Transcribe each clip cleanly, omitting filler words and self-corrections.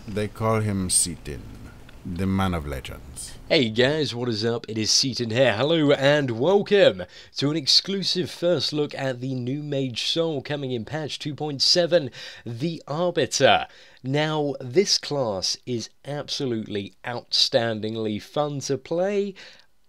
They call him Seatin, the man of legends. Hey guys, what is up? It is Seatin here. Hello and welcome to an exclusive first look at the new Mage Soul coming in patch 2.7, the Arbiter. Now, this class is absolutely outstandingly fun to play.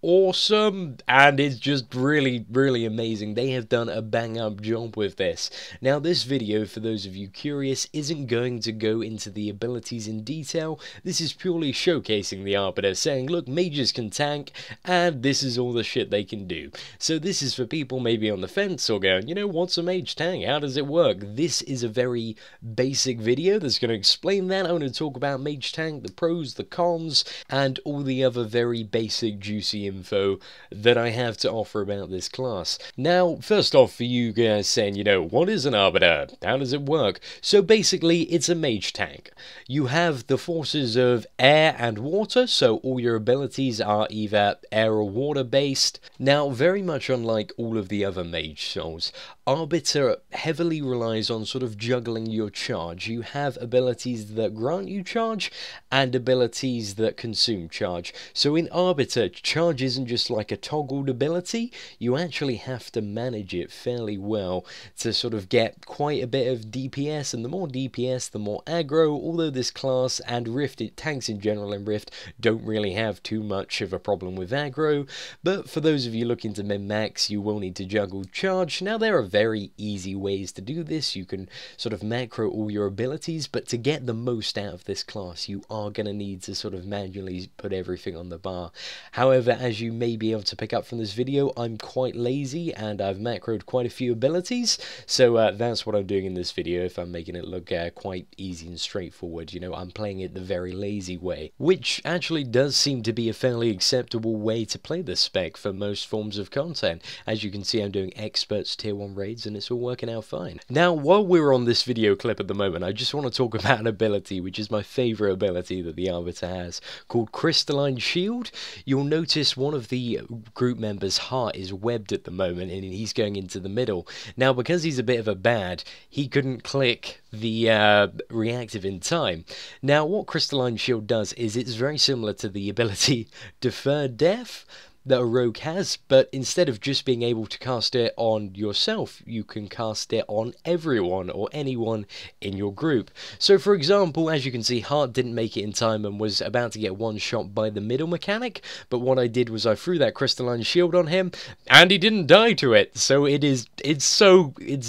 Awesome, and it's just really amazing. They have done a bang up job with this. Now, this video, for those of you curious, isn't going to go into the abilities in detail. This is purely showcasing the Arbiter, saying look, mages can tank and this is all the shit they can do. So this is for people maybe on the fence or going, you know, what's a mage tank, how does it work? This is a very basic video that's going to explain that. I'm going to talk about mage tank, the pros, the cons, and all the other very basic juicy info that I have to offer about this class. Now, first off, for you guys saying, you know, what is an Arbiter? How does it work? So basically, it's a mage tank. You have the forces of air and water, so all your abilities are either air or water based. Now, very much unlike all of the other mage souls, Arbiter heavily relies on sort of juggling your charge. You have abilities that grant you charge and abilities that consume charge. So in Arbiter, charge isn't just like a toggled ability, you actually have to manage it fairly well to sort of get quite a bit of DPS, and the more DPS, the more aggro, although this class and Rift, tanks in general in Rift, don't really have too much of a problem with aggro, but for those of you looking to min-max, you will need to juggle charge. Now, there are very easy ways to do this. You can sort of macro all your abilities, but to get the most out of this class, you are going to need to sort of manually put everything on the bar. However, as you may be able to pick up from this video, I'm quite lazy and I've macroed quite a few abilities, so that's what I'm doing in this video. If I'm making it look quite easy and straightforward, you know, I'm playing it the very lazy way, which actually does seem to be a fairly acceptable way to play this spec for most forms of content. As you can see, I'm doing experts tier 1 raids and it's all working out fine. Now, while we're on this video clip at the moment, I just want to talk about an ability which is my favourite ability that the Arbiter has, called Crystalline Shield. You'll notice one of the group members' heart is webbed at the moment and he's going into the middle. Now, because he's a bit of a bad, he couldn't click the reactive in time. Now, what Crystalline Shield does is it's very similar to the ability Deferred Death that a rogue has, but instead of just being able to cast it on yourself, you can cast it on everyone or anyone in your group. So for example, as you can see, Hart didn't make it in time and was about to get one shot by the middle mechanic, but what I did was I threw that Crystalline Shield on him and he didn't die to it. So it's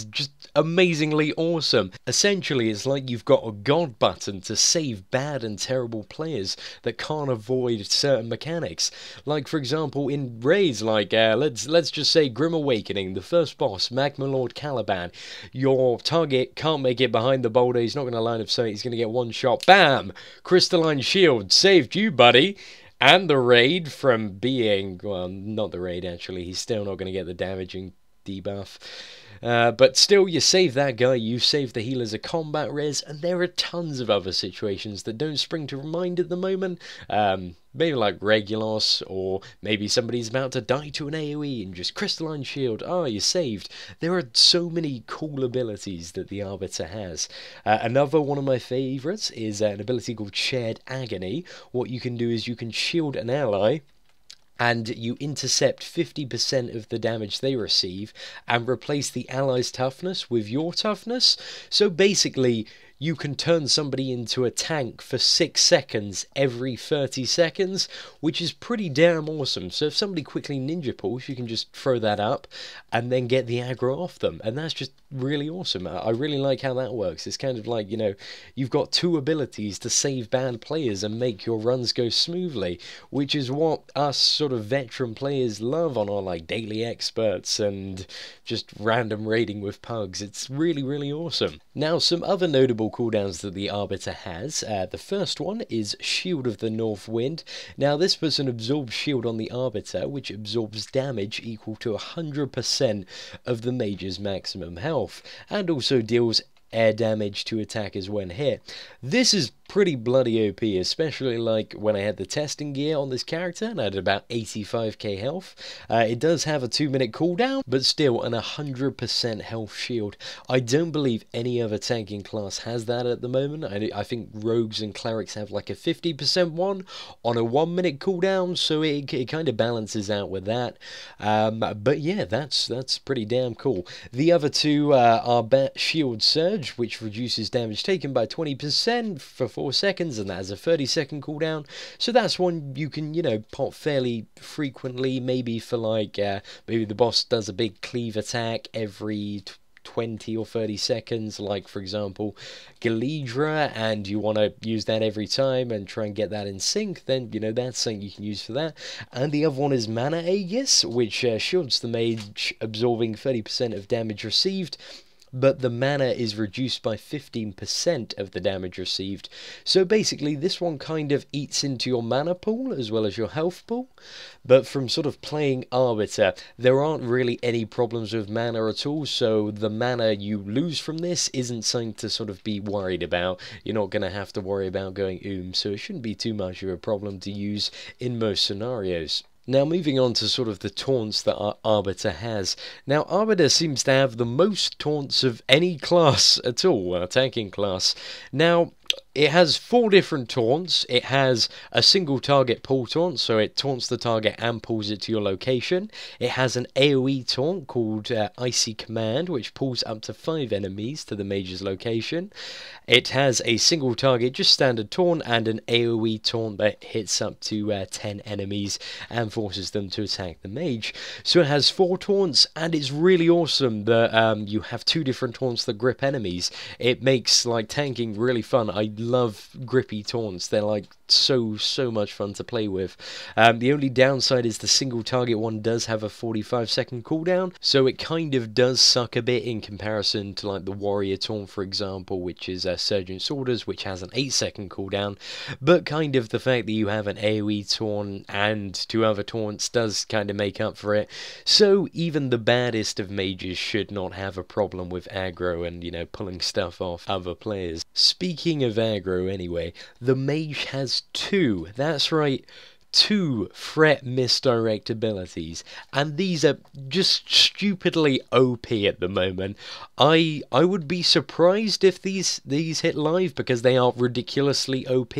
just amazingly awesome. Essentially, it's like you've got a god button to save bad and terrible players that can't avoid certain mechanics. Like for example, in raids like let's just say Grim Awakening, the first boss, Magma Lord Caliban, your target can't make it behind the boulder, he's not going to line of sight, he's going to get one shot, bam! Crystalline Shield saved you, buddy. And the raid from being, well, not the raid actually, he's still not going to get the damaging debuff. But still, you save that guy, you save the healers a combat res, and there are tons of other situations that don't spring to mind at the moment. Maybe like Regulos, or maybe somebody's about to die to an AoE and just Crystalline Shield, oh, you're saved. There are so many cool abilities that the Arbiter has. Another one of my favourites is an ability called Shared Agony. What you can do is you can shield an ally, and you intercept 50% of the damage they receive and replace the ally's toughness with your toughness. So basically, you can turn somebody into a tank for 6 seconds every 30 seconds, which is pretty damn awesome. So if somebody quickly ninja pulls, you can just throw that up and then get the aggro off them. And that's just really awesome. I really like how that works. It's kind of like, you know, you've got two abilities to save bad players and make your runs go smoothly, which is what us sort of veteran players love on our like daily experts and just random raiding with pugs. It's really awesome. Now, some other notable cooldowns that the Arbiter has. The first one is Shield of the North Wind. Now, this puts an absorbed shield on the Arbiter, which absorbs damage equal to 100% of the mage's maximum health, and also deals air damage to attackers when hit. This is pretty bloody OP, especially like when I had the testing gear on this character and I had about 85k health. It does have a 2-minute cooldown, but still an 100% health shield. I don't believe any other tanking class has that at the moment. I think rogues and clerics have like a 50% one on a 1-minute cooldown, so it kind of balances out with that. But yeah, that's pretty damn cool. The other two are Shield Surge, which reduces damage taken by 20% for 4 seconds, and that has a 30-second cooldown. So that's one you can, you know, pop fairly frequently, maybe for like, maybe the boss does a big cleave attack every 20 or 30 seconds, like for example Galidra, and you want to use that every time and try and get that in sync, then you know that's something you can use for that. And the other one is Mana Aegis, which shields the mage, absorbing 30% of damage received, but the mana is reduced by 15% of the damage received. So basically this one kind of eats into your mana pool as well as your health pool. But from sort of playing Arbiter, there aren't really any problems with mana at all, so the mana you lose from this isn't something to sort of be worried about. You're not going to have to worry about going so it shouldn't be too much of a problem to use in most scenarios. Now moving on to sort of the taunts that Arbiter has. Now Arbiter seems to have the most taunts of any class at all, a tanking class. Now it has 4 different taunts. It has a single target pull taunt, so it taunts the target and pulls it to your location. It has an AoE taunt called Icy Command, which pulls up to 5 enemies to the mage's location. It has a single target, just standard taunt, and an AoE taunt that hits up to 10 enemies and forces them to attack the mage. So it has 4 taunts, and it's really awesome that you have 2 different taunts that grip enemies. It makes like tanking really fun. I love grippy taunts. They're like so much fun to play with. The only downside is the single target one does have a 45-second cooldown, so it kind of does suck a bit in comparison to like the warrior taunt, for example, which is Surgeon's Orders, which has an 8-second cooldown. But kind of the fact that you have an AoE taunt and 2 other taunts does kind of make up for it. So even the baddest of mages should not have a problem with aggro and, you know, pulling stuff off other players. Speaking of aggro anyway, the mage has 2, that's right, 2 threat misdirect abilities, and these are just stupidly OP at the moment. I would be surprised if these hit live, because they are ridiculously OP.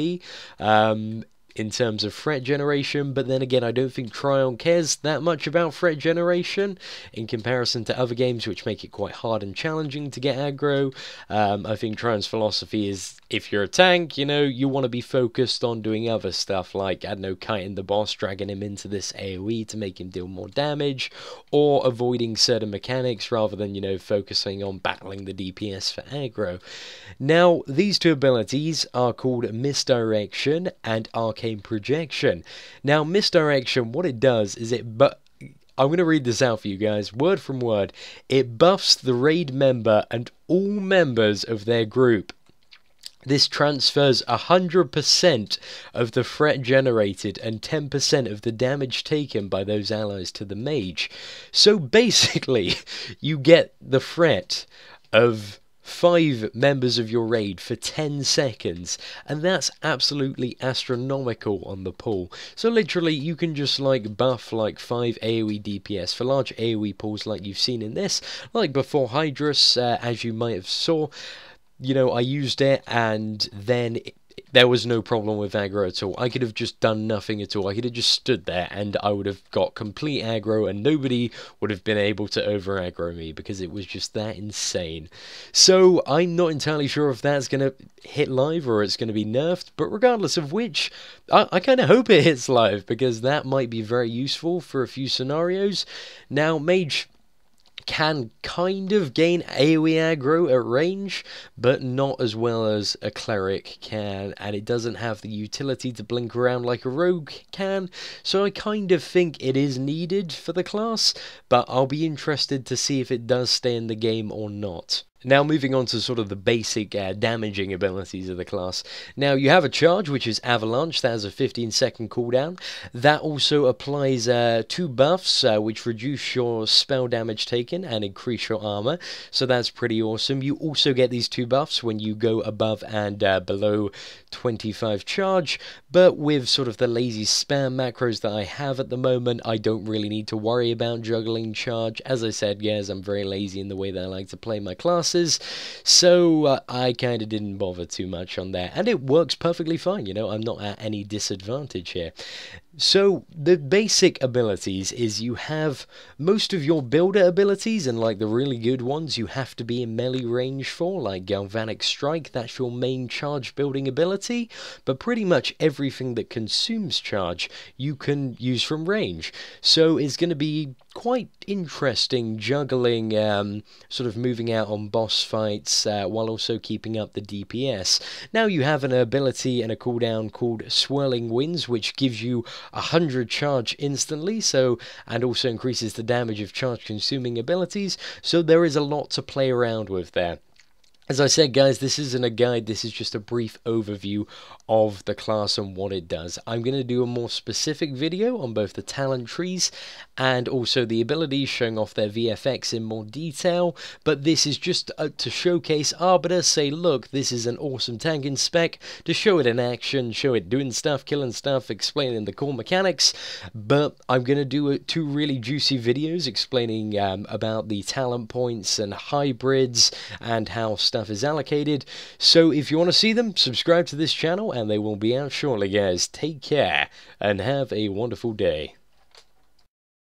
In terms of threat generation, but then again I don't think Trion cares that much about threat generation in comparison to other games which make it quite hard and challenging to get aggro. I think Trion's philosophy is, if you're a tank, you know, you want to be focused on doing other stuff like, I don't know, kiting the boss, dragging him into this AoE to make him deal more damage, or avoiding certain mechanics rather than, you know, focusing on battling the DPS for aggro. Now these 2 abilities are called Misdirection and Arcane Projection. Now Misdirection, what it does is I'm going to read this out for you guys, word from word. It buffs the raid member and all members of their group. This transfers 100% of the threat generated and 10% of the damage taken by those allies to the mage. So basically, you get the threat of 5 members of your raid for 10 seconds, and that's absolutely astronomical on the pull. So literally you can just like buff like 5 AoE DPS for large AoE pulls like you've seen in this, like before Hydrus, as you might have saw. You know, I used it, and then there was no problem with aggro at all. I could have just done nothing at all. I could have just stood there and I would have got complete aggro and nobody would have been able to over aggro me, because it was just that insane. So I'm not entirely sure if that's going to hit live or it's going to be nerfed, but regardless of which, I kind of hope it hits live, because that might be very useful for a few scenarios. Now Mage can kind of gain AoE aggro at range, but not as well as a cleric can, and it doesn't have the utility to blink around like a rogue can, so I kind of think it is needed for the class, but I'll be interested to see if it does stay in the game or not. Now moving on to sort of the basic damaging abilities of the class. Now you have a charge, which is Avalanche. That has a 15-second cooldown. That also applies 2 buffs, which reduce your spell damage taken and increase your armor. So that's pretty awesome. You also get these 2 buffs when you go above and below 25 charge. But with sort of the lazy spam macros that I have at the moment, I don't really need to worry about juggling charge. As I said, guys, I'm very lazy in the way that I like to play my class. So I kind of didn't bother too much on that, and it works perfectly fine. You know, I'm not at any disadvantage here. So the basic abilities is you have most of your builder abilities, and like the really good ones you have to be in melee range for, like Galvanic Strike. That's your main charge building ability, but pretty much everything that consumes charge you can use from range. So it's going to be quite interesting juggling sort of moving out on boss fights while also keeping up the DPS. Now you have an ability and a cooldown called Swirling Winds, which gives you 100 charge instantly, and also increases the damage of charge consuming abilities, so there is a lot to play around with there. As I said, guys, this isn't a guide, this is just a brief overview of the class and what it does. I'm going to do a more specific video on both the talent trees and also the abilities, showing off their VFX in more detail, but this is just to showcase Arbiter, say, look, this is an awesome tank in spec, to show it in action, show it doing stuff, killing stuff, explaining the core mechanics. But I'm going to do 2 really juicy videos explaining about the talent points and hybrids and how stuff is allocated. So if you want to see them, subscribe to this channel and they will be out shortly, guys. Take care and have a wonderful day.